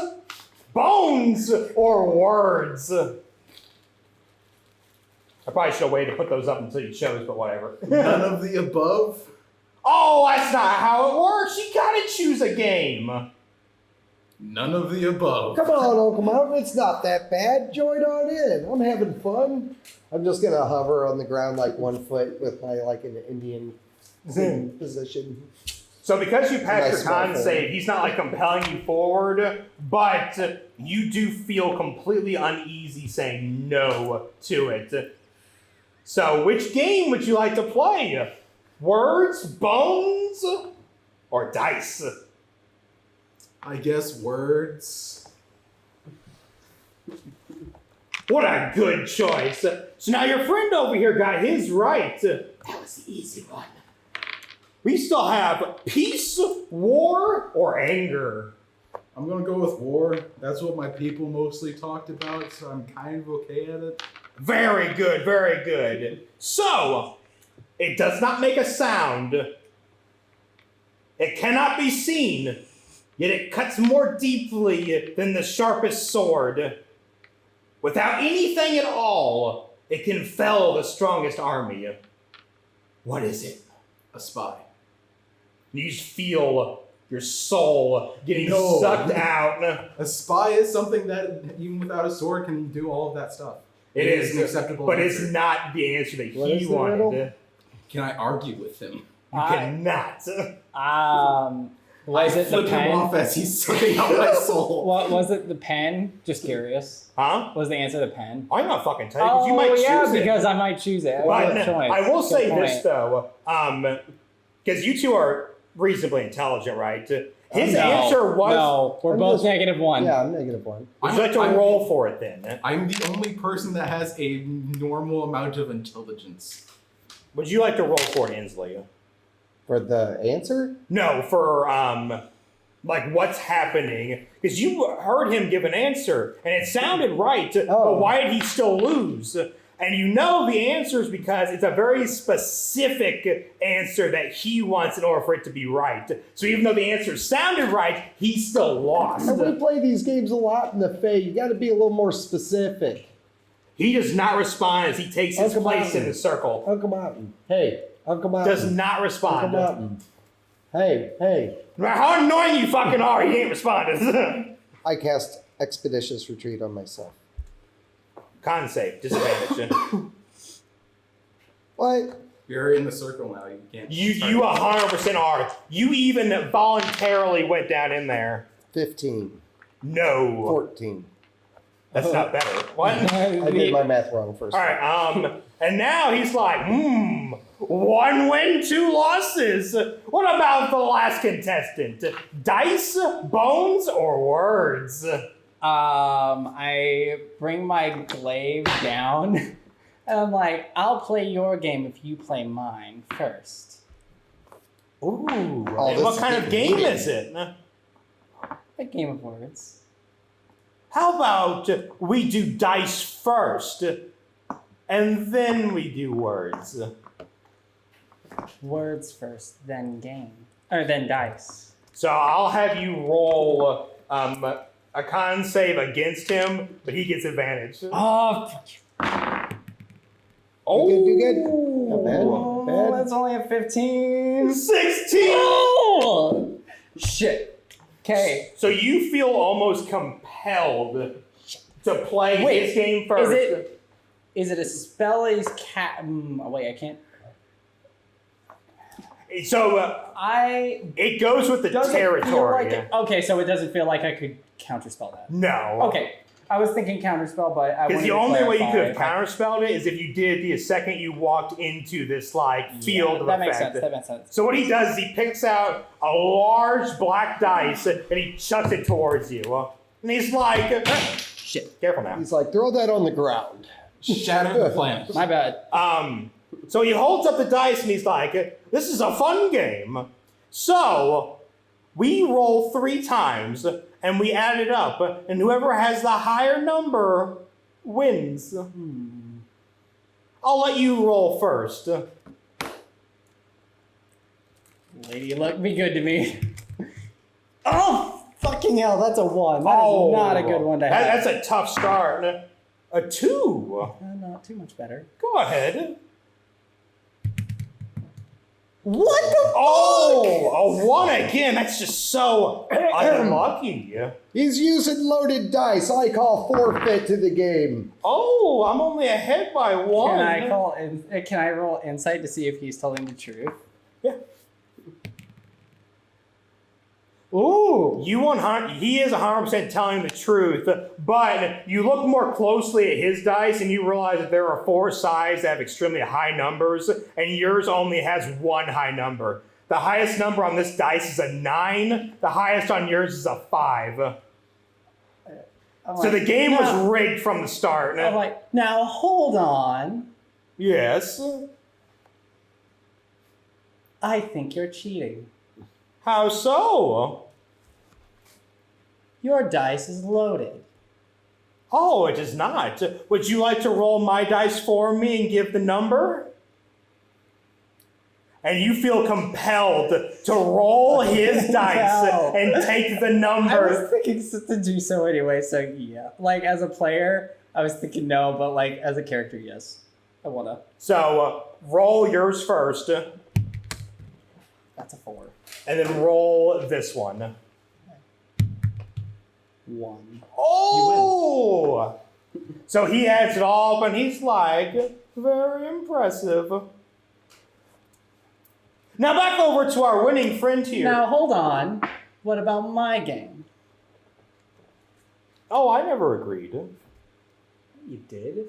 bones, or words. I probably should have waited to put those up until you chose, but whatever. None of the above. Oh, that's not how it works. You gotta choose a game. None of the above. Come on, Uncle Mountain. It's not that bad. Join on in. I'm having fun. I'm just gonna hover on the ground like 1 foot with my like an Indian sitting position. So because you passed your Nice small con save, forward. he's not like compelling you forward, but you do feel completely uneasy saying no to it. So which game would you like to play? Words, bones, or dice? I guess words. What a good choice. So now your friend over here got his right. That was the easy one. We still have peace, war, or anger. I'm gonna go with war. That's what my people mostly talked about, so I'm kind of okay at it. Very good, very good. So, it does not make a sound. It cannot be seen, yet it cuts more deeply than the sharpest sword. Without anything at all, it can fell the strongest army. What is it? A spy. You just feel your soul getting No. sucked out. A spy is something that even without a sword can do all of that stuff. It is an acceptable but answer. it's not the answer that What he is the wanted. riddle? Can I argue with him? You cannot. Was I it the flip him pen? off as he's sucking out my soul. What was it? The pen? Just curious. Huh? Was the answer the pen? I'm not fucking telling you because you might choose yeah, it. because I might choose it. But Good choice. I will Good say point. this though, because you two are reasonably intelligent, right? His No, answer was. no. We're I'm both just- -1. Yeah, I'm -1. Would you like to roll for it then? I'm the only person that has a normal amount of intelligence. Would you like to roll for it, Inslee? For the answer? No, for like what's happening, because you heard him give an answer and it sounded right, Oh. but why did he still lose? And you know the answer is because it's a very specific answer that he wants in order for it to be right. So even though the answer sounded right, he still lost. And we play these games a lot in the Fae. You got to be a little more specific. He does not respond as he takes his Uncle place Mountain. in the circle. Uncle Mountain. Hey, Uncle Mountain. Does not Uncle respond. No Mountain. Hey, hey. matter how annoying you fucking are, he ain't responding. I cast Expeditious Retreat on myself. Con save, disadvantage. What? You're in the circle now. You can't. You 100% are. You even voluntarily went down in there. 15. No. 14. That's not better. What? I did my math wrong first. All right. And now he's like, 1 win, 2 losses. What about the last contestant? Dice, bones, or words? I bring my glaive down, and I'm like, I'll play your game if you play mine first. Ooh. Oh, And this what is kind of getting game heated. is it? A game of words. How about we do dice first, and then we do words? Words first, then game. Or then dice. So I'll have you roll a con save against him, but he gets advantage. Oh, fuck you. Oh, You good? Not bad. Oh, Not bad. that's only a 15. 16! Oh! Shit. Okay. So you feel almost compelled to play Wait, his game first. Is it a spell? Is cat? Wait, I can't. So I it goes with the doesn't territory. Feel like okay, so it doesn't feel like I could counterspell that. No. Okay, I was thinking counterspell, but I Because wanted the to only way you could have clarify. counterspelled it is if you did the second you walked into this like field of that effect. makes sense. That makes sense. So what he does is he picks out a large black dice and he chucks it towards you. And he's like, Shit. careful now. He's like, throw that on the ground. Shatter the planet. My bad. So he holds up the dice and he's like, this is a fun game. So we roll 3 times and we add it up. And whoever has the higher number wins. I'll let you roll first. Lady luck be good to me. Oh, fucking hell, that's a 1. That is not a good one to have. That's a tough start. A 2. Not too much better. Go ahead. What the Oh, a 1 again. That's just so unlucky. He's using loaded dice. I call forfeit to the game. Oh, I'm only ahead by 1. Can I roll insight to see if he's telling the truth? Yeah. Ooh. He is 100% telling the truth, but you look more closely at his dice and you realize that there are 4 sides that have extremely high numbers, and yours only has 1 high number. The highest number on this dice is a 9. The highest on yours is a 5. So the game was rigged from the start. I'm like, now hold on. Yes. I think you're cheating. How so? Your dice is loaded. Oh, it is not. Would you like to roll my dice for me and give the number? And you feel compelled to roll his dice and take the number. I was thinking to do so anyway, so yeah. Like, as a player, I was thinking no, but like, as a character, yes. I wanna. So, roll yours first. That's a 4. And then roll this one. 1. Oh! So he adds it all up and he's like, very impressive. Now back over to our winning friend here. Now, hold on. What about my game? Oh, I never agreed. You did?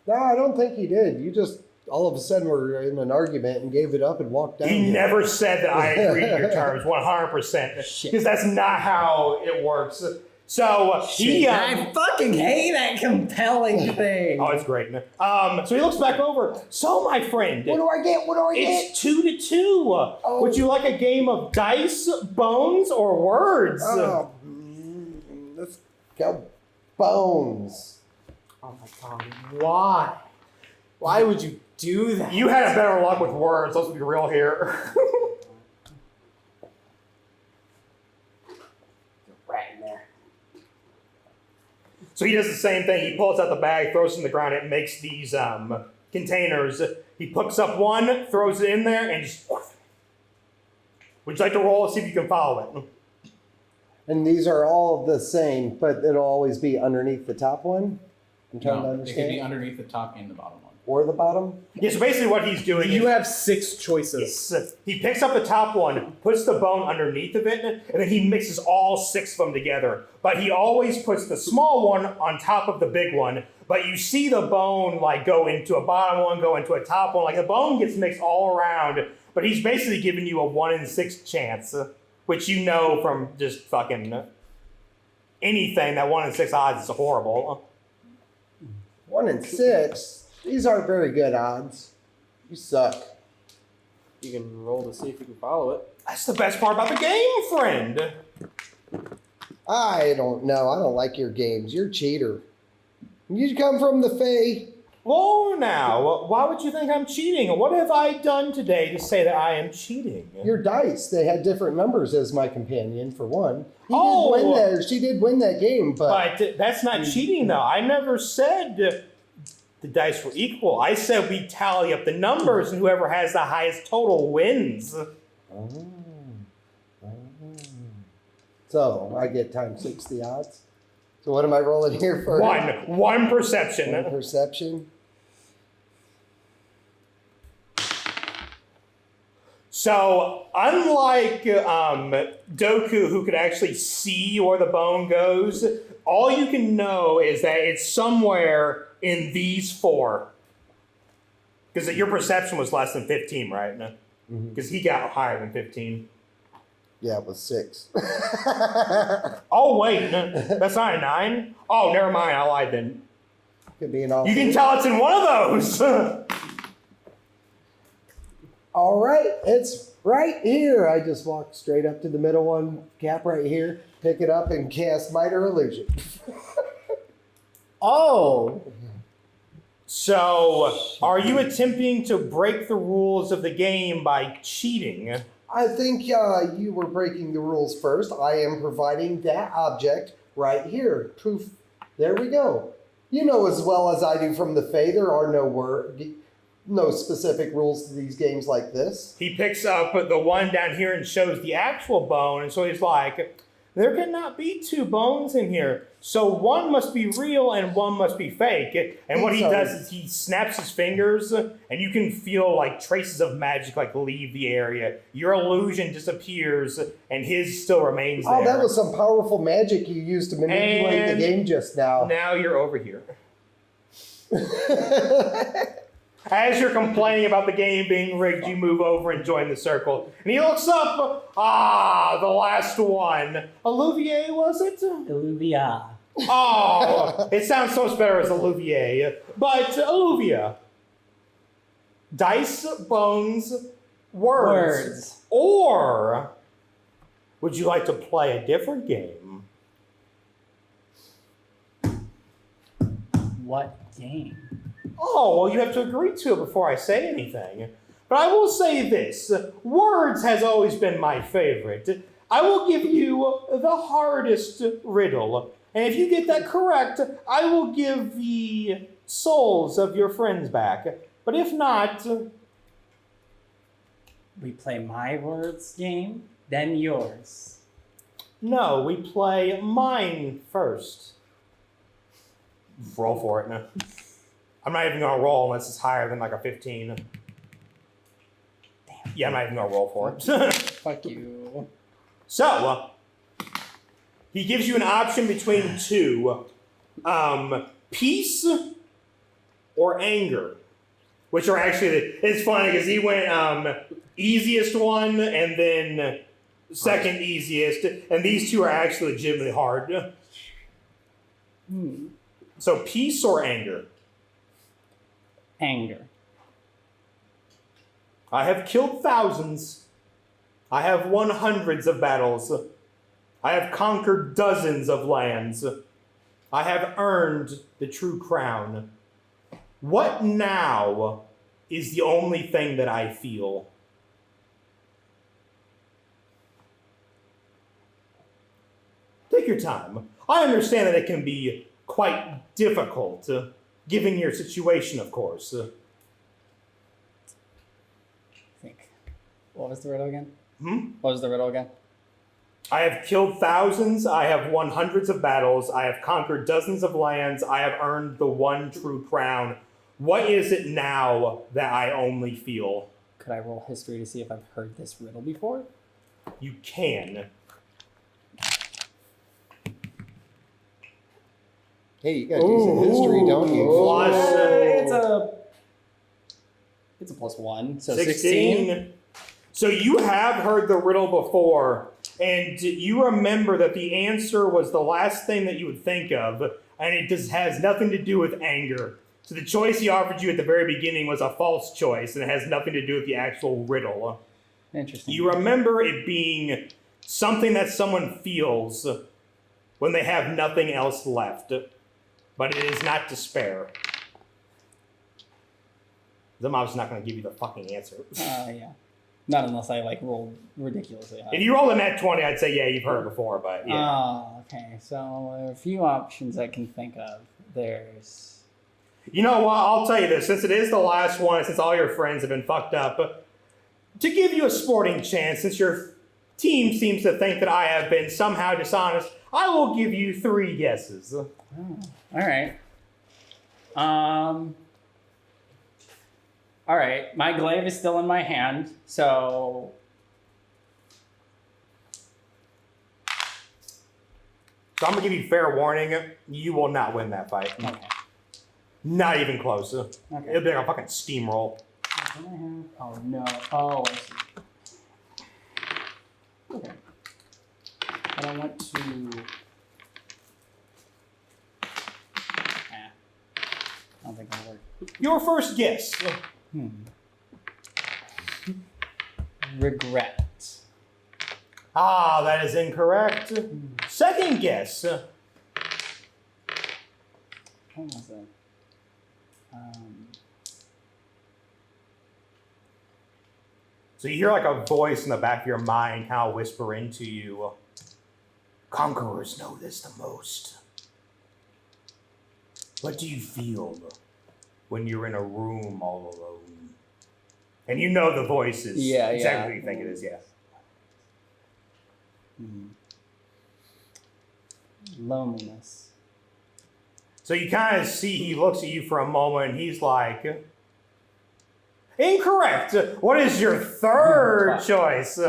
No, I don't think he did. You just all of a sudden were in an argument and gave it up and walked out. He never said that I agree to your terms 100%. Because that's not how it works. So I fucking hate that compelling thing. Oh, it's great. So he looks back over. So, my friend. What do I get? What do I get? It's 2-2. Oh. Would you like a game of dice, bones, or words? Oh, let's go bones. Oh my god, why? Why would you do that? You had a better luck with words. Let's be real here. Right in there. So he does the same thing. He pulls out the bag, throws it in the ground, and makes these containers. He picks up one, throws it in there, and just... Would you like to roll and see if you can follow it? And these are all the same, but it'll always be underneath the top one? I'm trying to No, it understand. can be underneath the top and the bottom one. Or the bottom? Yeah, so basically what he's doing You is... have 6 choices. He picks up the top one, puts the bone underneath of it, and then he mixes all 6 of them together. But he always puts the small one on top of the big one. But you see the bone like go into a bottom one, go into a top one. Like the bone gets mixed all around. But he's basically giving you a 1 in 6 chance, which you know from just fucking anything that 1 in 6 odds is horrible. 1 in 6? These aren't very good odds. You suck. You can roll to see if you can follow it. That's the best part about the game, friend. I don't know. I don't like your games. You're a cheater. You come from the Fae. Whoa now, why would you think I'm cheating? What have I done today to say that I am cheating? Your dice, they had different numbers as my companion, for one. Oh. Did win that. She did win that game, but That's not cheating, though. I never said the dice were equal. I said we tally up the numbers, and whoever has the highest total wins. So I get times 6 the odds. So what am I rolling here for? One perception. 1 perception. So, unlike Doku, who could actually see where the bone goes, all you can know is that it's somewhere in these 4. Because your perception was less than 15, right? Because he got higher than 15. Yeah, it was 6. Oh, wait. No, that's not a 9? Oh, never mind. I lied then. Could be an all. You can tell it's in one of those. All right, it's right here. I just walked straight up to the middle one, cap right here, pick it up, and cast Minor Illusion. Oh. So, are you attempting to break the rules of the game by cheating? I think you were breaking the rules first. I am providing that object right here. Proof. There we go. You know as well as I do from the Fae, there are no words. no specific rules to these games like this. He picks up the one down here and shows the actual bone, and so he's like, there cannot be two bones in here. So one must be real and one must be fake. And what he does is he snaps his fingers, and you can feel like traces of magic like leave the area. Your illusion disappears, and his still remains there. Oh, that was some powerful magic you used to manipulate the game just now. Now you're over here. As you're complaining about the game being rigged, you move over and join the circle. And he looks up. Ah, the last one. Olivier, was it? Illuvia. Oh, it sounds so much better as Olivier. But Olivia. Dice, bones, words. Or would you like to play a different game? What game? Oh, well, you have to agree to it before I say anything. But I will say this. Words has always been my favorite. I will give you the hardest riddle. And if you get that correct, I will give the souls of your friends back. But if not... We play my words game, then yours. No, we play mine first. Roll for it now. I'm not even going to roll unless it's higher than like a 15. Damn. Yeah, I'm not even going to roll for it. Fuck you. So, he gives you an option between two. Peace or anger. Which are actually, it's funny because he went easiest one and then second easiest. And these two are actually legitimately hard. So, peace or anger? Anger. I have killed thousands. I have won hundreds of battles. I have conquered dozens of lands. I have earned the true crown. What now is the only thing that I feel? Take your time. I understand that it can be quite difficult, given your situation, of course. Think. What was the riddle again? What was the riddle again? I have killed thousands. I have won hundreds of battles. I have conquered dozens of lands. I have earned the one true crown. What is it now that I only feel? Could I roll history to see if I've heard this riddle before? You can. Hey, you got decent history, don't you? Plus, it's a +1, so 16. So you have heard the riddle before, and you remember that the answer was the last thing that you would think of, and it just has nothing to do with anger. So the choice he offered you at the very beginning was a false choice, and it has nothing to do with the actual riddle. Interesting. You remember it being something that someone feels when they have nothing else left, but it is not despair. I'm obviously not going to give you the fucking answer. Yeah. Not unless I roll ridiculously high. If you roll a nat 20, I'd say, yeah, you've heard it before, but yeah. Oh, okay. So there are a few options I can think of. There's... You know what? I'll tell you this. Since it is the last one, since all your friends have been fucked up, to give you a sporting chance, since your team seems to think that I have been somehow dishonest, I will give you 3 guesses. Oh, all right. All right. My glaive is still in my hand, so... So I'm going to give you fair warning. You will not win that fight. Okay. Not even close. Okay. It'll be like a fucking steamroll. Oh, no. Oh, I see. Okay. But I want to... I don't think that'll work. Your first guess. Regret. Ah, that is incorrect. Second guess. What was it? So you hear like a voice in the back of your mind kind of whisper into you, conquerors know this the most. What do you feel when you're in a room all alone? And you know the voice is Yeah, exactly what you think it is, yeah. Loneliness. So you kind of see he looks at you for a moment and he's like, incorrect. What is your third choice?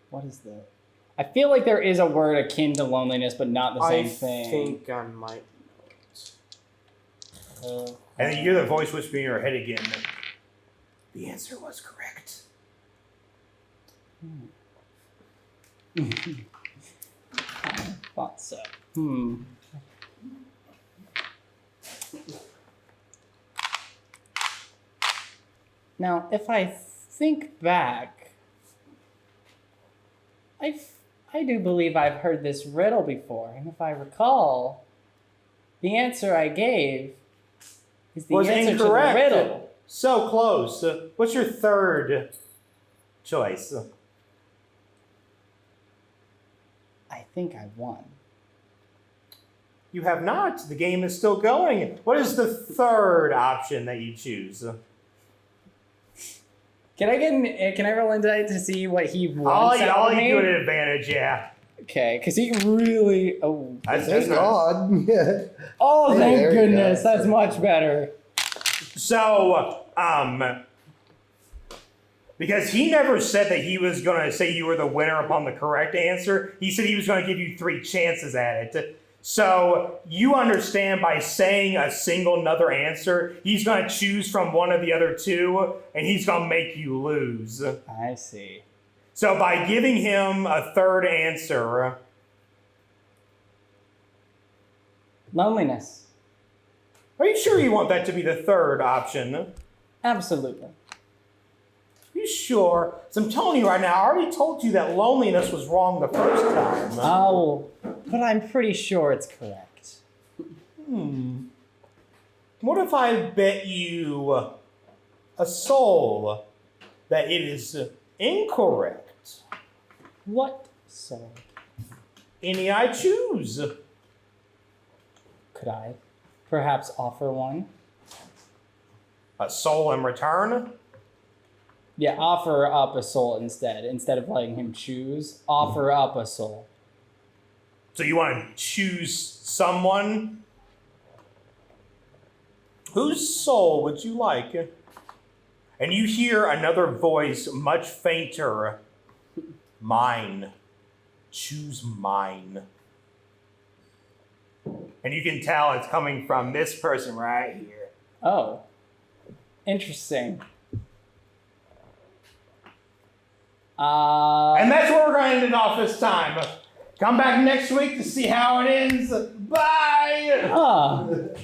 What is the... I feel like there is a word akin to loneliness, but not the same thing. I think I might. And then you hear the voice whisper in your head again. The answer was correct. I thought so. Now, if I think back, I do believe I've heard this riddle before, and if I recall, the answer I gave is the Was answer incorrect. to the riddle. So close. What's your third choice? I think I won. You have not. The game is still going. What is the third option that you choose? Can I roll insight to see what he wants out I'll of me? give you an advantage, yeah. Okay, because he can really... Oh, That's Thank nice. God. oh Hey, thank there you goodness. go. That's much better. So, because he never said that he was going to say you were the winner upon the correct answer. He said he was going to give you 3 chances at it. So you understand by saying a single another answer, he's going to choose from one of the other 2, and he's going to make you lose. I see. So by giving him a third answer... Loneliness. Are you sure you want that to be the third option? Absolutely. You sure? So I'm telling you right now, I already told you that loneliness was wrong the first time. Oh, but I'm pretty sure it's correct. What if I bet you a soul that it is incorrect? What soul? Any I choose. Could I perhaps offer one? A soul in return? Yeah, offer up a soul instead of letting him choose. Offer up a soul. So you want to choose someone? Whose soul would you like? And you hear another voice, much fainter. Mine. Choose mine. And you can tell it's coming from this person right here. Oh, interesting. And that's where we're going to end it off this time. Come back next week to see how it ends. Bye!